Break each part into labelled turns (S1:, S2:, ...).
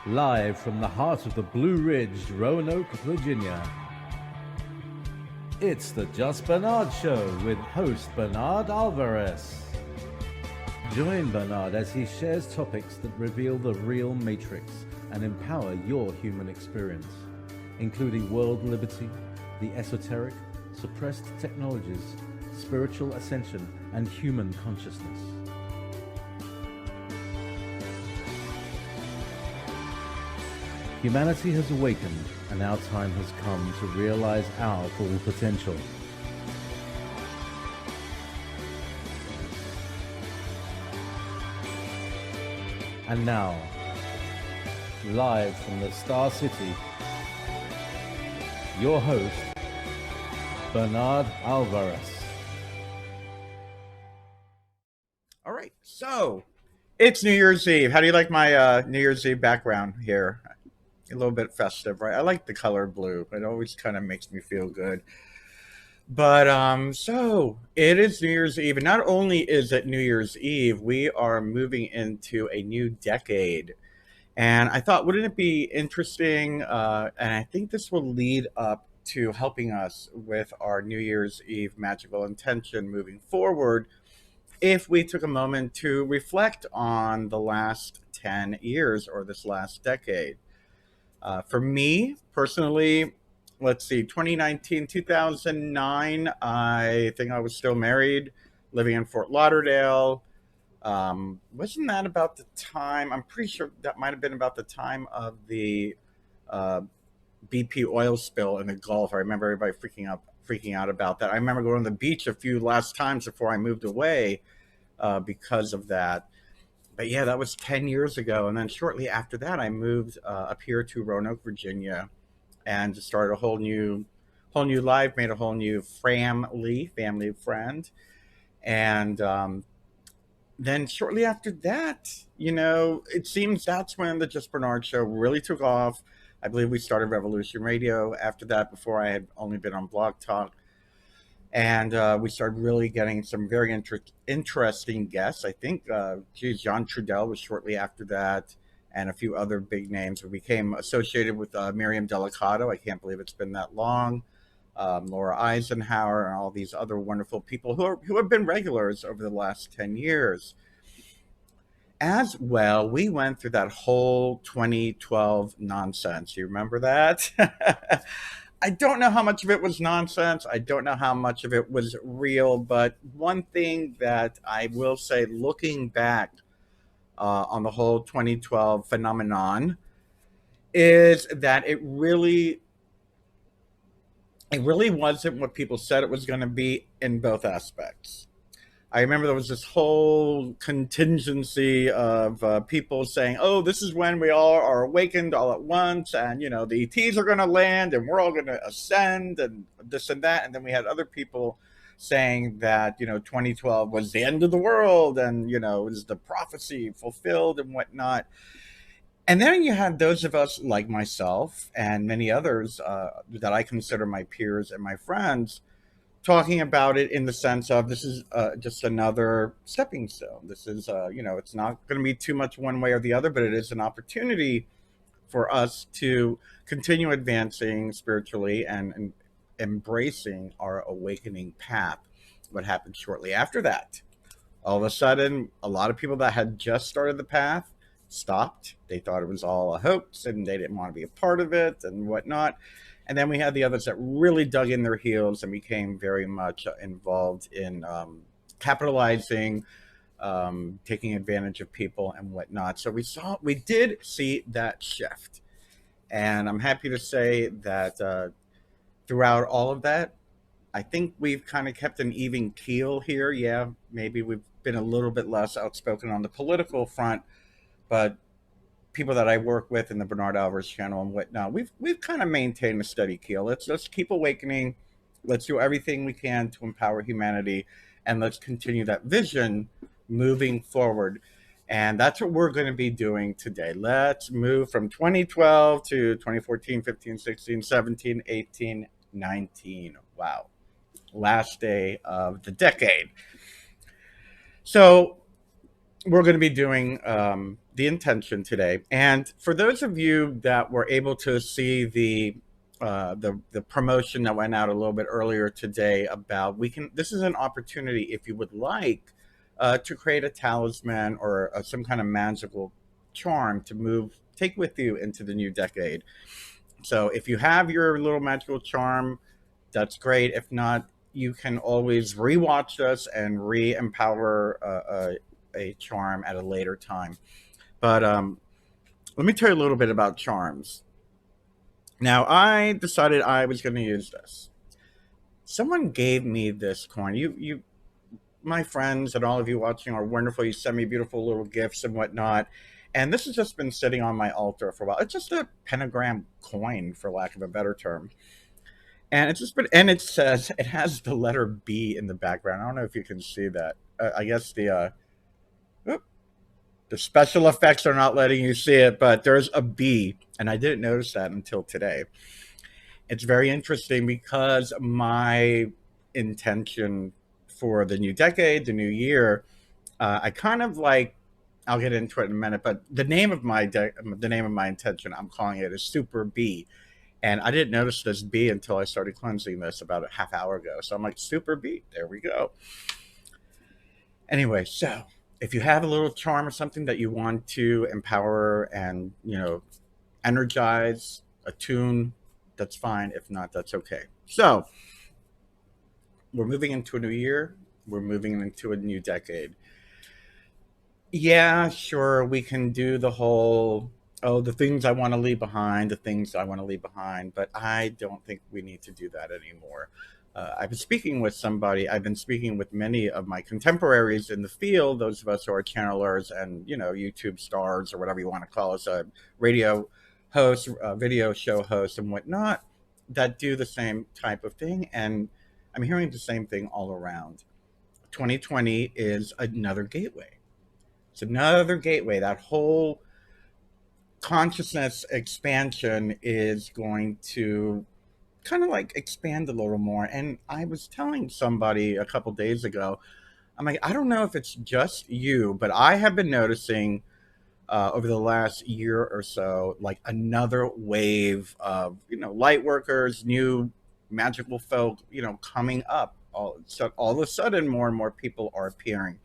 S1: live from the heart of the Blue Ridge, Roanoke, Virginia. It's the Just Bernard Show with host Bernard Alvarez. Join Bernard as he shares topics that reveal the real matrix and empower your human experience, including world liberty, the esoteric, suppressed technologies, spiritual ascension, and human consciousness. Humanity has awakened, and our time has come to realize our full potential. And now, live from the Star City, your host, Bernard Alvarez.
S2: All right, so it's New Year's Eve. How do you like my New Year's Eve background here? A little bit festive, right? I like the color blue. It always kind of makes me feel good. But so it is New Year's Eve, and not only is it New Year's Eve, we are moving into a new decade. And I thought, wouldn't it be interesting? And I think this will lead up to helping us with our New Year's Eve magical intention moving forward if we took a moment to reflect on the last 10 years or this last decade. For me personally, let's see, 2019, 2009, I think I was still married, living in Fort Lauderdale. Wasn't that about the time? I'm pretty sure that might have been about the time of the uh, BP oil spill in the Gulf. I remember everybody freaking out about that. I remember going to the beach a few last times before I moved away because of that. But yeah, that was 10 years ago. And then shortly after that, I moved up here to Roanoke, Virginia, and just started a whole new life, made a whole new family friend. And then shortly after that, it seems that's when the Just Bernard show really took off. I believe we started Revolution Radio after that, before I had only been on Blog Talk. And we started really getting some very interesting guests. I think, John Trudell was shortly after that, and a few other big names. We became associated with Miriam Delicato. I can't believe it's been that long. Laura Eisenhower, and all these other wonderful people who have been regulars over the last 10 years. As well, we went through that whole 2012 nonsense. You remember that? I don't know how much of it was nonsense. I don't know how much of it was real. But one thing that I will say, looking back on the whole 2012 phenomenon, is that it really wasn't what people said it was going to be in both aspects. I remember there was this whole contingency of people saying, "Oh, this is when we all are awakened all at once, and the ETs are going to land, and we're all going to ascend, and this and that." And then we had other people saying that 2012 was the end of the world, and it was the prophecy fulfilled and whatnot. And then you had those of us like myself and many others that I consider my peers and my friends talking about it in the sense of, this is just another stepping stone. This is, it's not going to be too much one way or the other, but it is an opportunity for us to continue advancing spiritually and embracing our awakening path. What happened shortly after that? All of a sudden, a lot of people that had just started the path stopped. They thought it was all a hoax and they didn't want to be a part of it and whatnot. And then we had the others that really dug in their heels and became very much involved in capitalizing, taking advantage of people and whatnot. So we did see that shift. And I'm happy to say that throughout all of that, I think we've kind of kept an even keel here. Yeah, maybe we've been a little bit less outspoken on the political front, but people that I work with in the Bernard Alvarez channel and whatnot, we've kind of maintained a steady keel. Let's keep awakening. Let's do everything we can to empower humanity, and let's continue that vision moving forward. And that's what we're going to be doing today. Let's move from 2012 to 2014, 15, 16, 17, 18, 19. Wow. Last day of the decade. So we're going to be doing the intention today. And for those of you that were able to see the promotion that went out a little bit earlier today about we can this is an opportunity if you would like to create a talisman or some kind of magical charm to move take with you into the new decade. So if you have your little magical charm, that's great. If not, you can always rewatch us and re-empower a charm at a later time. But let me tell you a little bit about charms. Now, I decided I was going to use this. Someone gave me this coin. My friends, and all of you watching are wonderful. You send me beautiful little gifts and whatnot. And this has just been sitting on my altar for a while. It's just a pentagram coin, for lack of a better term. And it's just been, and it says it has the letter B in the background. I don't know if you can see that. I guess oop, the special effects are not letting you see it, but there's a B, and I didn't notice that until today. It's very interesting because my intention for the new decade, the new year, I kind of like. I'll get into it in a minute, but the name of my intention, I'm calling it, is Super B, and I didn't notice this B until I started cleansing this about a half hour ago. So I'm like, Super B, there we go. Anyway, so if you have a little charm or something that you want to empower and, energize, attune, that's fine. If not, that's okay. So we're moving into a new year. We're moving into a new decade. Yeah, sure, we can do the whole, oh, the things I want to leave behind, the things I want to leave behind, but I don't think we need to do that anymore. I've been speaking with many of my contemporaries in the field, those of us who are channelers and, YouTube stars or whatever you want to call us, radio hosts, video show hosts, and whatnot, that do the same type of thing. And I'm hearing the same thing all around. 2020 is another gateway. It's another gateway. That whole consciousness expansion is going to kind of like expand a little more. And I was telling somebody a couple days ago, I'm like, I don't know if it's just you, but I have been noticing over the last year or so, like another wave of, light workers, new magical folk, coming up. So all of a sudden, more and more people are appearing.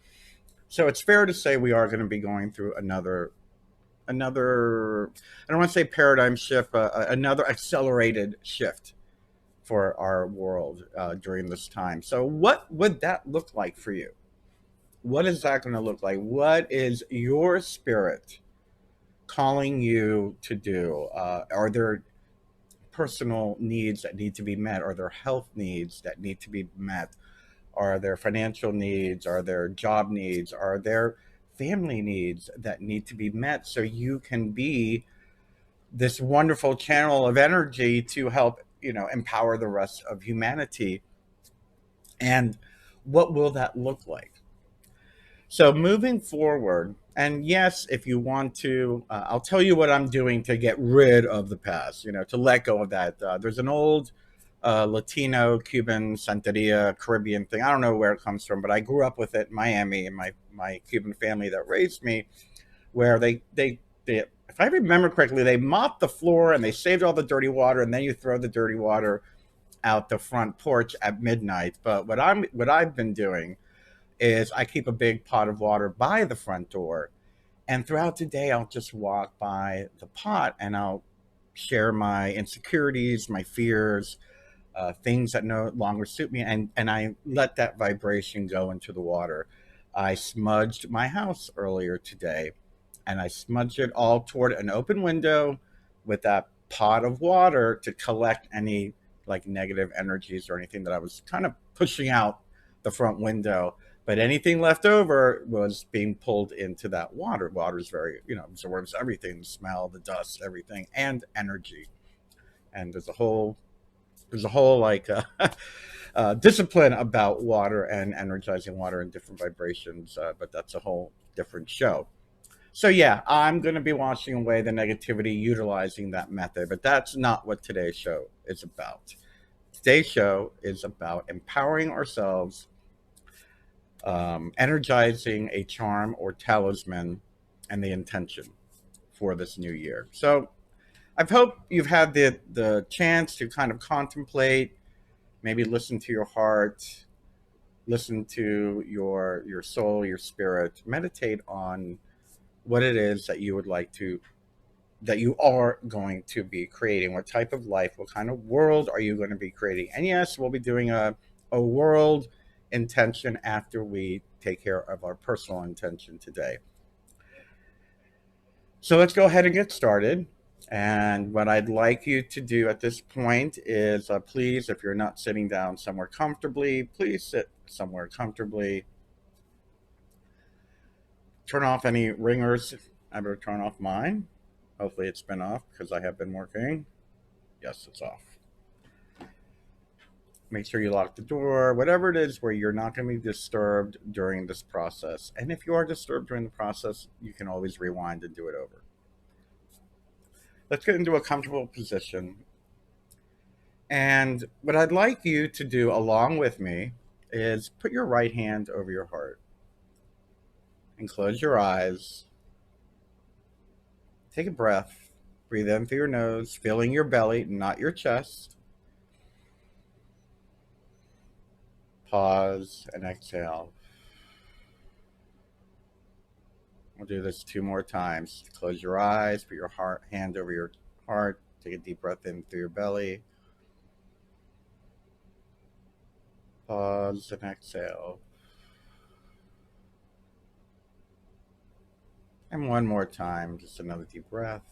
S2: So it's fair to say we are going to be going through another I don't want to say paradigm shift, but another accelerated shift for our world during this time. So what would that look like for you? What is that going to look like? What is your spirit calling you to do? Are there personal needs that need to be met? Are there health needs that need to be met? Are there financial needs? Are there job needs? Are there family needs that need to be met so you can be this wonderful channel of energy to help, empower the rest of humanity? And what will that look like? So moving forward, and yes, if you want to, I'll tell you what I'm doing to get rid of the past, to let go of that. There's an old Latino, Cuban, Santeria, Caribbean thing. I don't know where it comes from, but I grew up with it in Miami and my Cuban family that raised me, where they if I remember correctly, they mopped the floor and they saved all the dirty water, and then you throw the dirty water out the front porch at midnight. But what I've been doing is I keep a big pot of water by the front door, and throughout the day I'll just walk by the pot and I'll share my insecurities, my fears, things that no longer suit me, and I let that vibration go into the water. I smudged my house earlier today, and I smudged it all toward an open window with that pot of water to collect any like negative energies or anything that I was kind of pushing out the front window. But anything left over was being pulled into that water. Water is very, absorbs everything, the smell, the dust, everything, and energy. And there's a whole like discipline about water and energizing water and different vibrations, but that's a whole different show. So yeah, I'm going to be washing away the negativity utilizing that method, but that's not what today's show is about. Today's show is about empowering ourselves, energizing a charm or talisman and the intention for this new year. So I hope you've had the chance to kind of contemplate, maybe listen to your heart, listen to your soul, your spirit, meditate on what it is that you would like to that you are going to be creating. What type of life, what kind of world are you going to be creating? And yes, we'll be doing a world intention after we take care of our personal intention today. So let's go ahead and get started. And what I'd like you to do at this point is please, if you're not sitting down somewhere comfortably, please sit somewhere comfortably. Turn off any ringers. I better turn off mine. Hopefully it's been off because I have been working. Yes, it's off. Make sure you lock the door, whatever it is where you're not going to be disturbed during this process. And if you are disturbed during the process, you can always rewind and do it over. Let's get into a comfortable position. And what I'd like you to do along with me is put your right hand over your heart and close your eyes. Take a breath. Breathe in through your nose, filling your belly, not your chest. Pause and exhale. We'll do this 2 more times. Close your eyes, put your hand over your heart, take a deep breath in through your belly. Pause and exhale. And 1 more time, just another deep breath.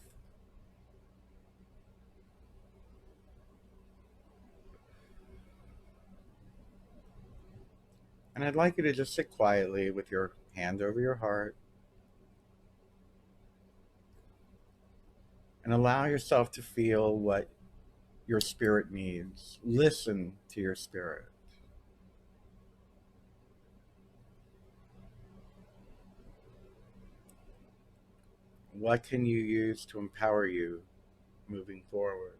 S2: And I'd like you to just sit quietly with your hand over your heart and allow yourself to feel what your spirit needs. Listen to your spirit. What can you use to empower you moving forward?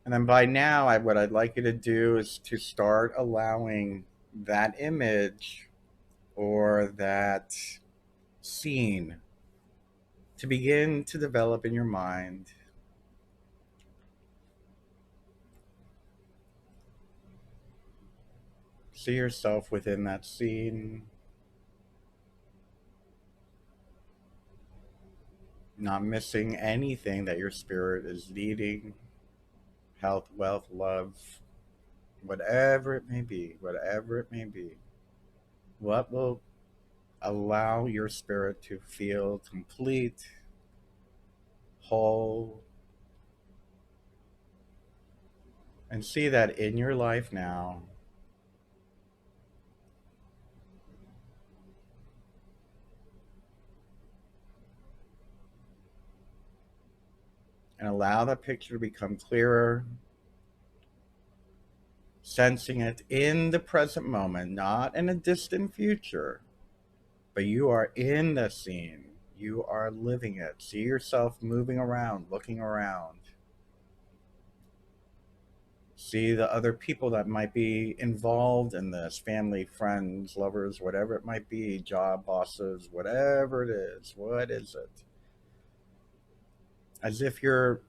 S2: And then by now, what I'd like you to do is to start allowing that image or that scene to begin to develop in your mind. See yourself within that scene, not missing anything that your spirit is needing. Health, wealth, love, whatever it may be, whatever it may be. What will allow your spirit to feel complete, whole, and see that in your life now. And allow that picture to become clearer, sensing it in the present moment, not in a distant future, but you are in the scene. You are living it. See yourself moving around, looking around. See the other people that might be involved in this, family, friends, lovers, whatever it might be, job, bosses, whatever it is. What is it? As if you're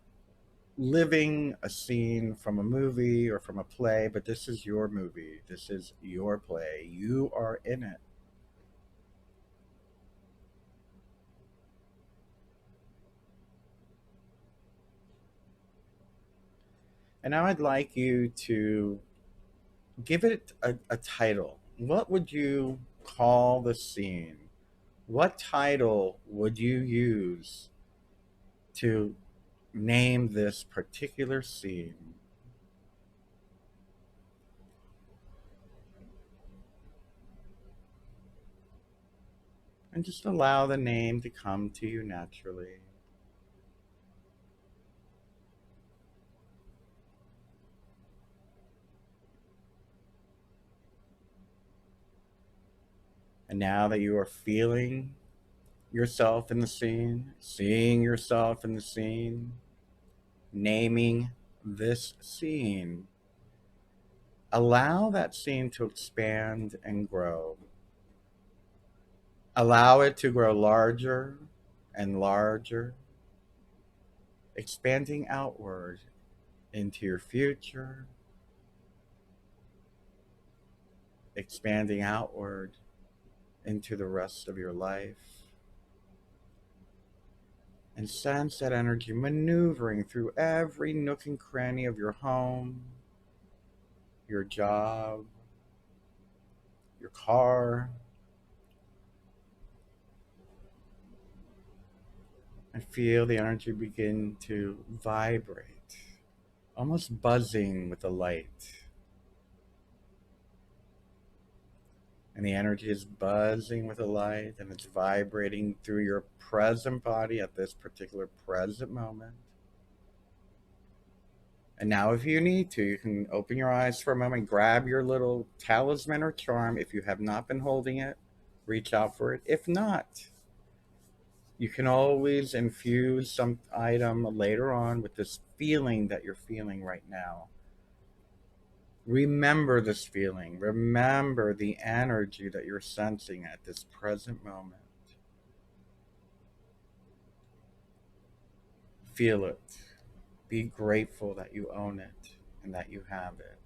S2: living a scene from a movie or from a play, but this is your movie. This is your play. You are in it. And now I'd like you to give it a title. What would you call the scene? What title would you use to name this particular scene? And just allow the name to come to you naturally. And now that you are feeling yourself in the scene, seeing yourself in the scene, naming this scene, Allow that scene to expand and grow. Allow it to grow larger and larger, expanding outward into your future, expanding outward into the rest of your life. And sense that energy maneuvering through every nook and cranny of your home, your job, your car, and feel the energy begin to vibrate, almost buzzing with the light. And the energy is buzzing with the light and it's vibrating through your present body at this particular present moment. And now, if you need to, you can open your eyes for a moment, grab your little talisman or charm. If you have not been holding it, reach out for it. If not, you can always infuse some item later on with this feeling that you're feeling right now. Remember this feeling. Remember the energy that you're sensing at this present moment. Feel it. Be grateful that you own it and that you have it.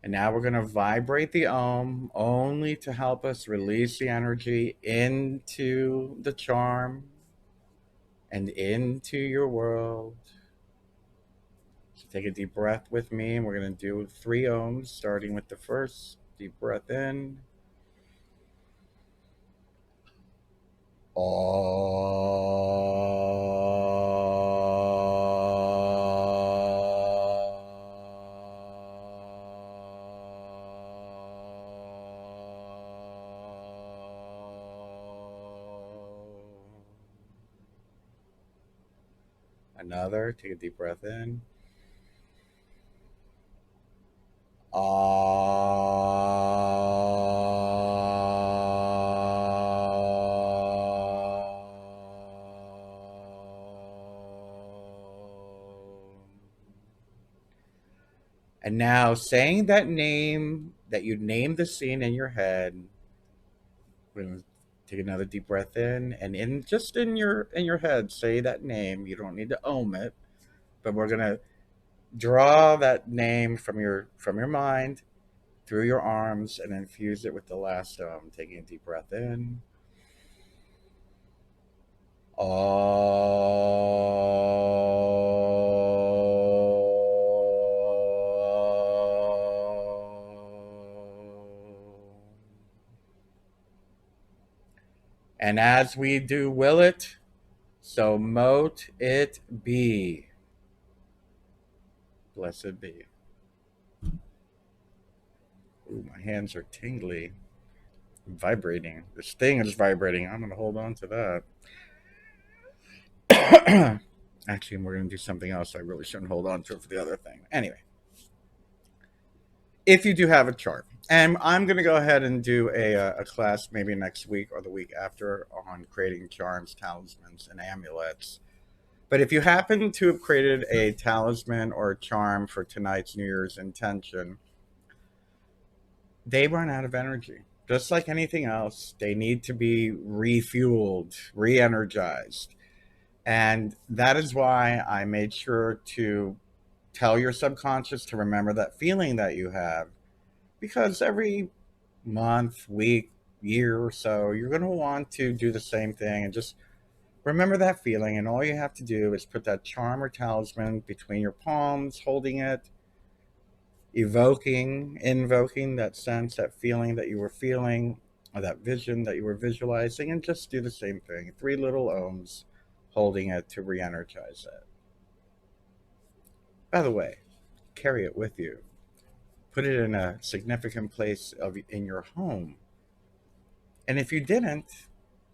S2: And now we're going to vibrate the Om only to help us release the energy into the charm and into your world. So take a deep breath with me, and we're going to do 3 Oms, starting with the first. Deep breath in. Another, take a deep breath in. And now, saying that name that you named the scene in your head, we're going to take another deep breath in, and in your head, say that name. You don't need to own it, but we're going to draw that name from your mind through your arms and infuse it with the last taking a deep breath in. And as we do will it, so mote it be. Blessed be. Ooh, my hands are tingly, vibrating. This thing is vibrating. I'm going to hold on to that. Actually, we're going to do something else. I really shouldn't hold on to it for the other thing. Anyway, if you do have a chart, and I'm going to go ahead and do a class maybe next week or the week after on creating charms, talismans, and amulets. But if you happen to have created a talisman or a charm for tonight's New Year's intention, they run out of energy. Just like anything else, they need to be refueled, re energized. And that is why I made sure to tell your subconscious to remember that feeling that you have. Because every month, week, year or so, you're going to want to do the same thing and just remember that feeling. And all you have to do is put that charm or talisman between your palms, holding it, invoking that sense, that feeling that you were feeling, or that vision that you were visualizing, and just do the same thing. 3 little ohms, holding it to re energize it. By the way, carry it with you. Put it in a significant place in your home. And if you didn't,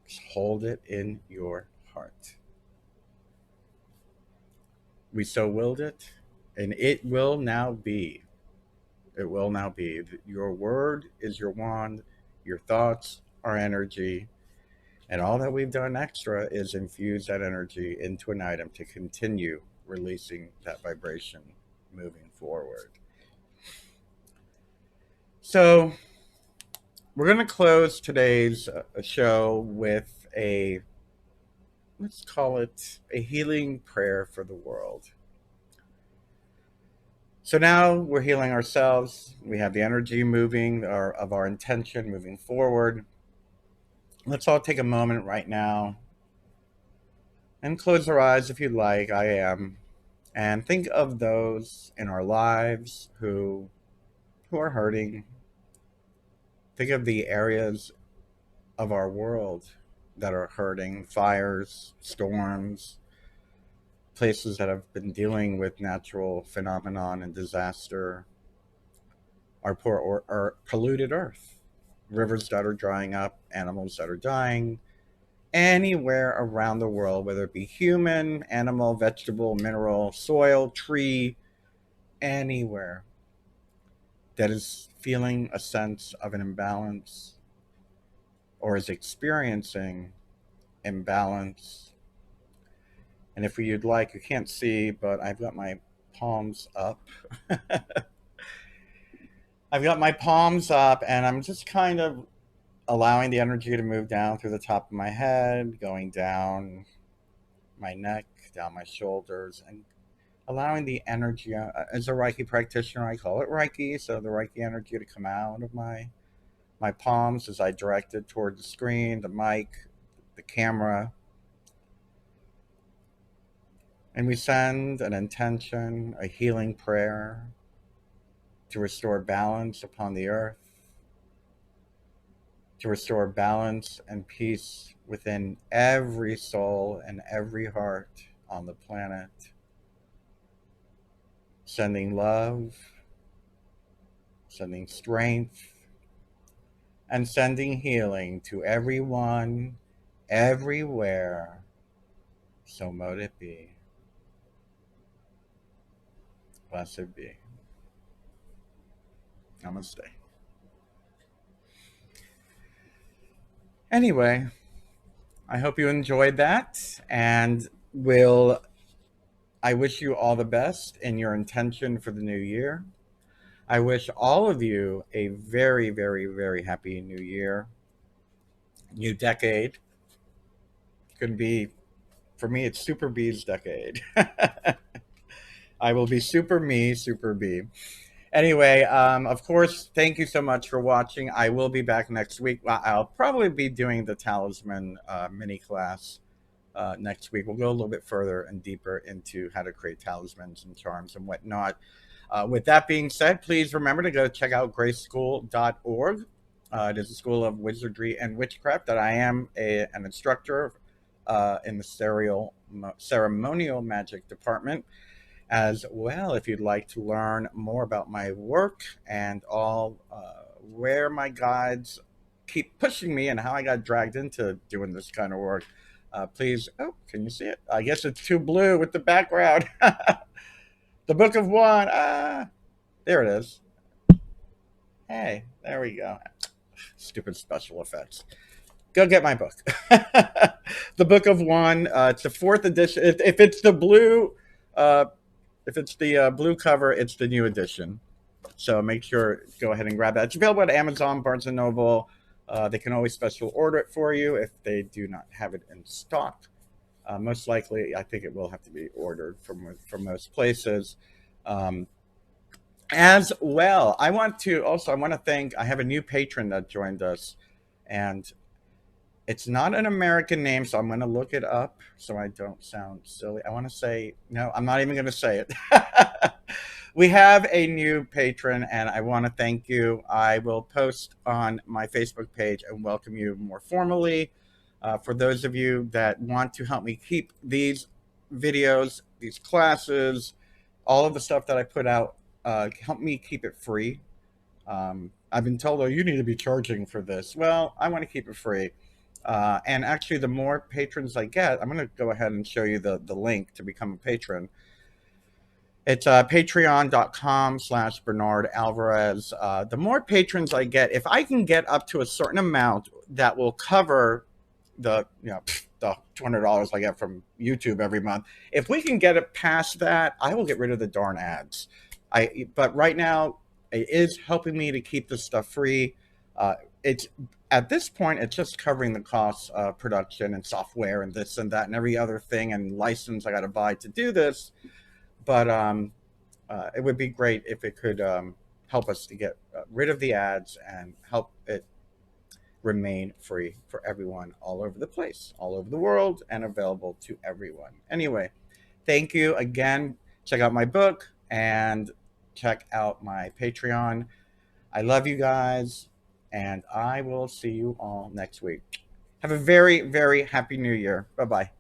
S2: just hold it in your heart. We so willed it, and it will now be. It will now be. Your word is your wand, your thoughts are energy, and all that we've done extra is infuse that energy into an item to continue releasing that vibration moving forward. So we're going to close today's show with a, let's call it a healing prayer for the world. So now we're healing ourselves. We have the energy moving of our intention moving forward. Let's all take a moment right now and close our eyes if you'd like. I am. And think of those in our lives who are hurting. Think of the areas of our world that are hurting, fires, storms, places that have been dealing with natural phenomenon and disaster, our poor or polluted earth, rivers that are drying up, animals that are dying, anywhere around the world, whether it be human, animal, vegetable, mineral, soil, tree, anywhere that is feeling a sense of an imbalance or is experiencing imbalance. And if you'd like, you can't see, but I've got my palms up. I've got my palms up, and I'm just kind of allowing the energy to move down through the top of my head, going down my neck, down my shoulders, and allowing the energy, as a Reiki practitioner, I call it Reiki, so the Reiki energy to come out of my palms as I direct it toward the screen, the mic, the camera. And we send an intention, a healing prayer to restore balance upon the earth, to restore balance and peace within every soul and every heart on the planet. Sending love, sending strength, and sending healing to everyone, everywhere. So mote it be. Blessed be. Namaste. Anyway, I hope you enjoyed that, and I wish you all the best in your intention for the new year. I wish all of you a very, very, very happy new year, new decade. Could be, for me, it's Super B's decade. I will be Super Me, Super B. Anyway, of course, thank you so much for watching. I will be back next week. Well, I'll probably be doing the talisman mini class next week. We'll go a little bit further and deeper into how to create talismans and charms and whatnot. With that being said, please remember to go check out graceschool.org. It is a school of wizardry and witchcraft that I am an instructor in the ceremonial magic department. As well, if you'd like to learn more about my work and all where my guides keep pushing me and how I got dragged into doing this kind of work, please, oh, can you see it? I guess it's too blue with the background. The Book of One. There it is. Hey, there we go. Stupid special effects. Go get my book. The Book of One. It's the 4th edition. If it's the blue... if it's the blue cover, it's the new edition. So make sure, go ahead and grab that. It's available at Amazon, Barnes & Noble. They can always special order it for you if they do not have it in stock. Most likely, I think it will have to be ordered from most places. As well, I want to thank, I have a new patron that joined us, and it's not an American name, so I'm going to look it up so I don't sound silly. I want to say, no, I'm not even going to say it. We have a new patron, and I want to thank you. I will post on my Facebook page and welcome you more formally. For those of you that want to help me keep these videos, these classes, all of the stuff that I put out, help me keep it free. I've been told, oh, you need to be charging for this. Well, I want to keep it free. And actually, the more patrons I get, I'm going to go ahead and show you the link to become a patron. It's patreon.com/Bernard Alvarez. The more patrons I get, if I can get up to a certain amount that will cover the the $200 I get from YouTube every month. If we can get it past that, I will get rid of the darn ads. But right now, it is helping me to keep this stuff free. It's at this point, it's just covering the costs of production and software and this and that and every other thing and license I got to buy to do this. But it would be great if it could help us to get rid of the ads and help it remain free for everyone all over the place, all over the world, and available to everyone. Anyway, thank you again. Check out my book and check out my Patreon. I love you guys, and I will see you all next week. Have a very, very happy new year. Bye-bye.